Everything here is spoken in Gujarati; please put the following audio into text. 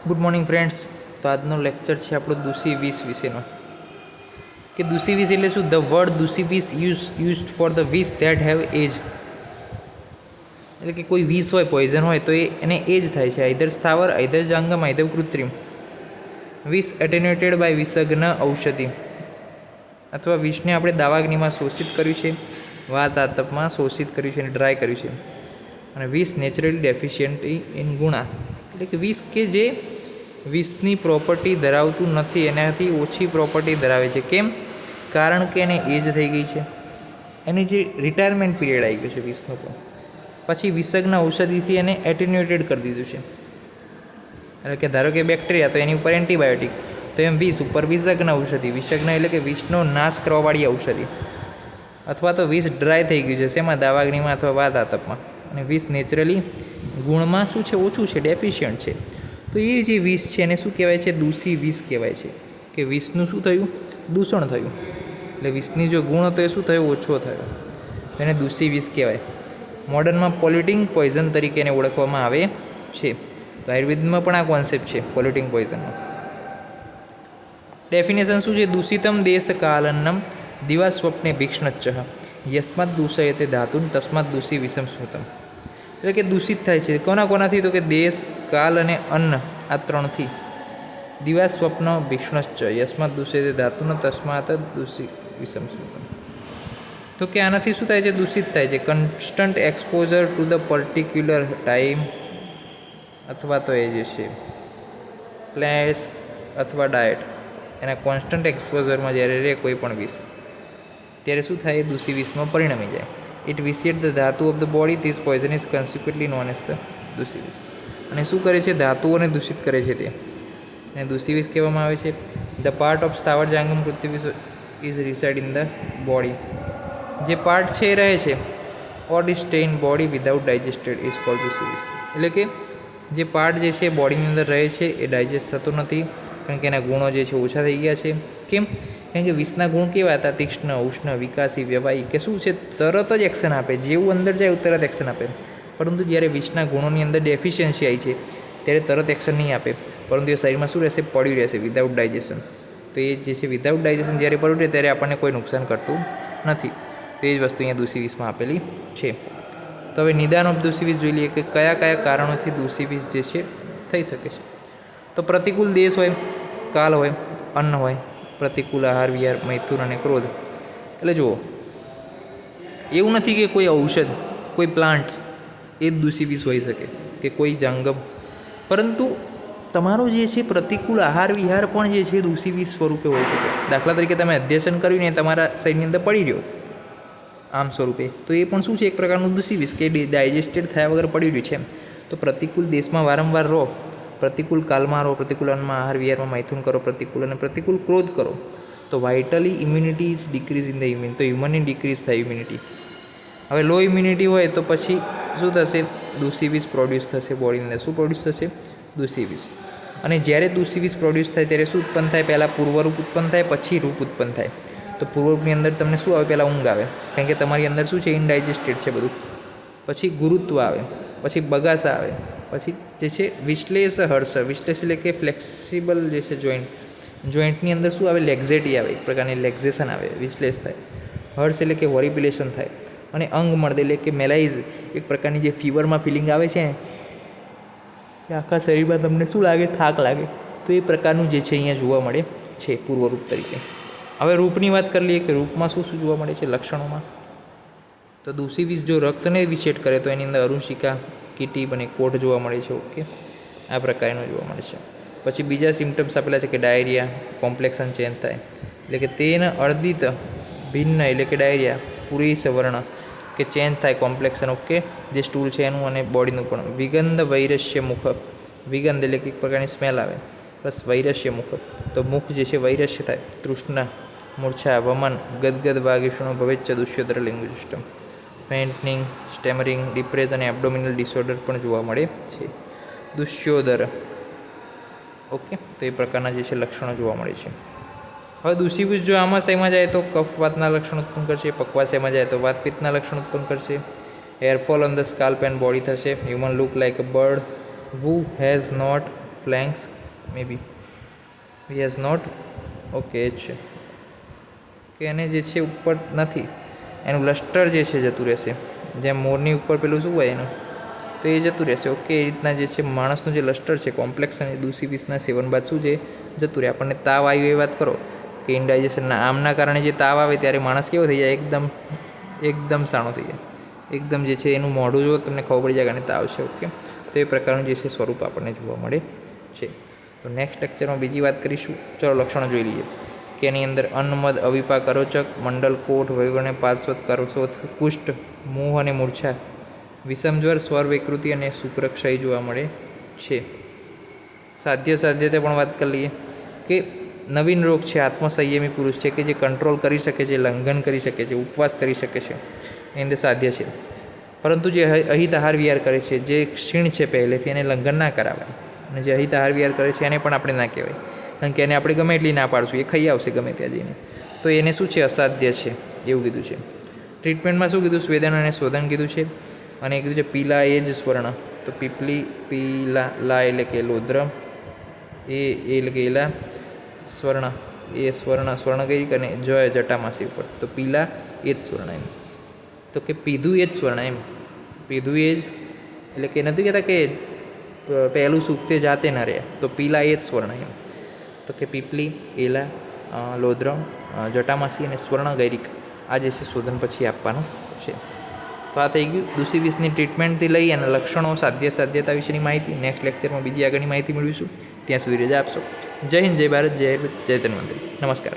Good morning friends. તો આજનો લેક્ચર છે આપણો દૂષી વીસ વિશેનો. કે દૂષી વીસ એટલે શું? ધ વર્ડ દૂષી વીસ યુઝડ ફોર ધ વીસ ધેટ હેવ એજ. એટલે કે કોઈ વિષ હોય, પોઈઝન હોય, તો એને એજ થાય છે. આઈધર સ્થાવર, આઈધર જાંગમ, આઈધર કૃત્રિમ. વિષ એટેન્યુએટેડ બાય વિષગ્ન ઔષધિ, અથવા વિષને આપણે દાવાગ્નિમાં શોષિત કર્યું છે, વાત આતપમાં શોષિત કર્યું છે અને ડ્રાય કર્યું છે. અને વિષ નેચરલી ડેફિશિયન્ટ ઇન ગુણા, એટલે કે વિષ કે જે વિષની પ્રોપર્ટી ધરાવતું નથી, એનાથી ઓછી પ્રોપર્ટી ધરાવે છે. કેમ? કારણ કે એને એજ થઈ ગઈ છે, એની જે રિટાયરમેન્ટ પીરિયડ આવી ગયો છે વિષનો પણ. પછી વિષગ્ન ઔષધિથી એને એટેન્યુએટેડ કરી દીધું છે. એટલે કે ધારો કે બેક્ટેરિયા, તો એની ઉપર એન્ટીબાયોટિક, તો એમ વિષ ઉપર વિષગ્ન ઔષધિ. વિષગ્ન એટલે કે વિષનો નાશ કરવાવાળી ઔષધિ. અથવા તો વિષ ડ્રાય થઈ ગયું છે, શેમાં? દાવાગ્નિમાં અથવા વાત આતપમાં. અને વિષ નેચરલી ગુણમાં શું છે? ઓછું છે, ડેફિશિયન્ટ છે. તો એ જે વિષ છે એને શું કહેવાય છે? દૂષી વિષ કહેવાય છે. કે વિષનું શું થયું? દૂષણ થયું. એટલે વિષની જો ગુણ હતો એ શું થયો? ઓછો થયો. એને દૂષી વિષ કહેવાય. મોડર્નમાં પોલ્યુટિંગ પોઈઝન તરીકે એને ઓળખવામાં આવે છે. તો આયુર્વેદમાં પણ આ કોન્સેપ્ટ છે પોલ્યુટિંગ પોઈઝનનો. ડેફિનેશન શું છે? દૂષિતમ દેશ કાલન્નમ દિવા સ્વપ્ને ભીક્ષણચ્ચ યસ્માત દૂષયતે ધાતુન તસ્માત દૂષી વિષમ સ્મૃતમ. એટલે કે દૂષિત થાય છે કોનાથી? તો કે દેશ, કાલ અને અન્ન, આ ત્રણથી. દિવા સ્વપ્ન ભીક્ષણચ્ચ યસ્માત દૂષયતે ધાતુન તસ્માત દૂષી વિષમ સ્મૃતમ. તો કે આનાથી શું થાય છે? દૂષિત થાય છે. Constant exposure to the particular time, અથવા તો એ જે છે પ્લેસ અથવા ડાયટ, એના કોન્સ્ટન્ટ એક્સપોઝરમાં જ્યારે રહે કોઈ પણ વિષ, ત્યારે શું થાય? એ દૂષી વિષમાં પરિણમી જાય. ઇટ વિસિએટ the dhatu of the body. This poison is consequently known as the dushi vish. અને શું કરે છે? ધાતુઓને દૂષિત કરે છે, તે એને દૂષી વિષ કહેવામાં આવે છે. ધ પાર્ટ ઓફ સ્થાવર jangam prithvi vish is reside in the body. જે પાર્ટ છે એ રહે છે or stay in body without digested is called dushi vish. એટલે કે જે પાર્ટ જે છે બોડીની અંદર રહે છે એ ડાયજેસ્ટ થતો નથી, કારણ કે એના ગુણો જે છે ઓછા થઈ ગયા છે. કેમ? કારણ કે વિષના ગુણ કેવા હતા? તીક્ષ્ણ, ઉષ્ણ, વિકાસી, વ્યવાયી, કે શું છે? તરત જ એક્શન આપે. જેવું અંદર જાય એવું તરત એક્શન આપે. પરંતુ જ્યારે વિષના ગુણોની અંદર ડેફિશિયન્સી આવી છે ત્યારે તરત એક્શન નહીં આપે, પરંતુ એ શરીરમાં શું રહેશે? પડ્યું રહેશે, વિધાઉટ ડાયજેશન. તો એ જે છે વિધાઉટ ડાયજેશન જ્યારે પડ્યું રહે ત્યારે આપણને કોઈ નુકસાન કરતું નથી. તો એ જ વસ્તુ અહીંયા દૂષી વિષમાં આપેલી છે. તો હવે નિદાન ઓફ દૂષી વિષ જોઈ લઈએ કે કયા કયા કારણોથી દૂષી વિષ જે છે થઈ શકે છે. તો પ્રતિકૂળ દેશ હોય, કાલ હોય, અન્ન હોય, પ્રતિકૂળ આહાર વિહાર, મૈથુન અને ક્રોધ. એટલે જુઓ, એવું નથી કે કોઈ ઔષધ, કોઈ પ્લાન્ટ એ જ દૂષી વિષ હોઈ શકે, કે કોઈ જંગમ. પરંતુ તમારો જે છે પ્રતિકૂળ આહાર વિહાર પણ જે છે દૂષી વિષ સ્વરૂપે હોઈ શકે. દાખલા તરીકે તમે અધ્યસન કર્યું ને તમારા શરીરની અંદર પડી રહ્યો આમ સ્વરૂપે, તો એ પણ શું છે? એક પ્રકારનું દૂષી વિષ, કે ડાયજેસ્ટેડ થયા વગર પડી રહ્યું છે. તો પ્રતિકૂળ દેશમાં વારંવાર રહો, પ્રતિકૂળ કાલમાં રહો, પ્રતિકૂળ અન્નમાં, આહાર વિહારમાં મૈથુન કરો, પ્રતિકૂળ અને પ્રતિકૂળ ક્રોધ કરો, તો vitally immunity is decrease in the human. તો હ્યુમનની ડિક્રીઝ થાય ઇમ્યુનિટી. હવે લો ઇમ્યુનિટી હોય તો પછી શું થશે? દૂષી વિષ પ્રોડ્યુસ થશે બોડીની અંદર. શું પ્રોડ્યુસ થશે? દૂષી વિષ. અને જ્યારે દૂષી વિષ પ્રોડ્યુસ થાય ત્યારે શું ઉત્પન્ન થાય? પહેલાં પૂર્વરૂપ ઉત્પન્ન થાય, પછી રૂપ ઉત્પન્ન થાય. તો પૂર્વરૂપની અંદર તમને શું આવે? પહેલાં ઊંઘ આવે, કારણ કે તમારી અંદર શું છે? ઇનડાયજેસ્ટેડ છે બધું. પછી ગુરુત્વ આવે, પછી બગાસા આવે, પછી જે છે વિશ્લેષ હર્ષ. વિશ્લેષ એટલે કે ફ્લેક્સિબલ જે છે જોઈન્ટની અંદર શું આવે? લેક્ઝેટી આવે, એક પ્રકારની લેક્ઝેશન આવે, વિશ્લેષ થાય. હર્ષ એટલે કે હોરિપિલેશન થાય. અને અંગ મળે એટલે કે મેલાઇઝ, એક પ્રકારની જે ફીવરમાં ફિલિંગ આવે છે કે આખા શરીરમાં તમને શું લાગે? થાક લાગે. તો એ પ્રકારનું જે છે અહીંયા જોવા મળે છે પૂર્વરૂપ તરીકે. હવે રૂપની વાત કરી લઈએ કે રૂપમાં શું શું જોવા મળે છે લક્ષણોમાં. તો દૂષી વિષ જો રક્તને વિષેટ કરે તો એની અંદર અરુણશિકા, કીટી અને કોઢ જોવા મળે છે. ઓકે, આ પ્રકારનું જોવા મળે છે. પછી બીજા સિમ્ટમ્સ આપેલા છે કે ડાયરિયા, કોમ્પ્લેક્શન ચેન્જ થાય, એટલે કે તેના અર્ધિત ભિન્ન, એટલે કે ડાયરિયા, પૂરી સવર્ણ કે ચેન્જ થાય કોમ્પ્લેક્શન. ઓકે, જે સ્ટૂલ છે એનું અને બોડીનું પણ. વિગંધ વૈરસ્ય મુખ, વિગંધ એટલે કે એક પ્રકારની સ્મેલ આવે, પ્લસ વૈરસ્ય મુખ, તો મુખ જે છે વૈરસ્ય થાય. તૃષ્ણા, મૂર્છા, વમન, ગદગદ, વાગીષણો, ભવેચ્છ, દુષ્યોદર, લિંગુજિષ્ટમ, ફેન્ટનિંગ, સ્ટેમરિંગ, ડિપ્રેસ અને એબ્ડોમિનલ ડિસઓર્ડર પણ જોવા મળે છે. દુષ્યોદર. ઓકે, તો એ પ્રકારના જે છે લક્ષણો જોવા મળે છે. હવે દૂષી વિષ જો આમાશયમાં જાય તો કફવાતના લક્ષણ ઉત્પન્ન કરશે, પકવાશયમાં જાય તો વાતપિત્તના લક્ષણ ઉત્પન્ન કરશે, hair fall on the scalp and body થશે, human look like a bird who has not flanks may be he has not okay એ જ છે કે એને જે છે ઉપર નથી, એનું લસ્ટર જે છે જતું રહેશે, જેમ મોરની ઉપર પેલું શું હોય એનું, તો એ જતું રહેશે. ઓકે, એ રીતના જે છે માણસનું જે લસ્ટર છે કોમ્પ્લેક્સ અને દૂષિવિષના સેવન બાદ શું છે જતું રહે. આપણને તાવ આવ્યો એ વાત કરો કે ઇન્ડાઇજેશનના આમના કારણે જે તાવ આવે ત્યારે માણસ કેવો થઈ જાય, એકદમ સાણો થઈ જાય, એકદમ જે છે એનું મોઢું જો તમને ખબર પડી જાય કે આને તાવ છે. ઓકે, તો એ પ્રકારનું જે છે સ્વરૂપ આપણને જોવા મળે છે. તો નેક્સ્ટ લેક્ચરમાં બીજી વાત કરીશું. ચલો લક્ષણો જોઈ લઈએ કે એની અંદર અન્નમદ, અવિપા, કરોચક, મંડલ, કોઠ, વૈવર્ણે, પાર્શ્વત, કરશોથ, કુષ્ઠ, મોહ અને મૂર્છા, વિષમજ્વર, સ્વર વિકૃતિ અને શુક્રક્ષય જોવા મળે છે. સાધ્યતા પણ વાત કરી લઈએ કે નવીન રોગ છે, આત્મસંયમી પુરુષ છે કે જે કંટ્રોલ કરી શકે છે, લંઘન કરી શકે છે, ઉપવાસ કરી શકે છે, એની અંદર સાધ્ય છે. પરંતુ જે અહિત આહાર વિહાર કરે છે, જે ક્ષીણ છે પહેલેથી, એને લંઘન ના કરાવાય. અને જે અહિત આહાર વિહાર કરે છે એને પણ આપણે ના કહેવાય, કારણ કે એને આપણે ગમે એટલી ના પાડશું, એ ખાઈ આવશે ગમે ત્યાં જઈને, તો એને શું છે અસાધ્ય છે એવું કીધું છે. ટ્રીટમેન્ટમાં શું કીધું, સ્વેદન અને શોધન કીધું છે. અને કીધું છે પીલા એ જ સ્વર્ણ, તો પીપલી, પીલા, લા એટલે કે લોદ્ર, એ એટલે કે એલા, સ્વર્ણ એ સ્વર્ણ કઈ અને જય જટામાસી ઉપર, તો પીલા એ જ સ્વર્ણ એમ, તો કે પીધું એ જ સ્વર્ણ એમ, પીધું એ જ એટલે કે નથી કહેતા કે પહેલું સુખ તે જાતે ન રહે, તો પીલા એ જ સ્વર્ણ એમ. તો કે પીપલી, એલા, લોદ્ર, જટામાસી અને સ્વર્ણ ગૈરિક, આ જે છે શોધન પછી આપવાનું છે. તો આ થઈ ગયું દૂષિવિષની ટ્રીટમેન્ટથી લઈ અને લક્ષણો, સાધ્યતા વિશેની માહિતી. નેક્સ્ટ લેક્ચરમાં બીજી આગળની માહિતી મેળવીશું. ત્યાં સુધી રજા આપશો. જય હિન્દ, જય ભારત, જય ધન્વંતરી. નમસ્કાર.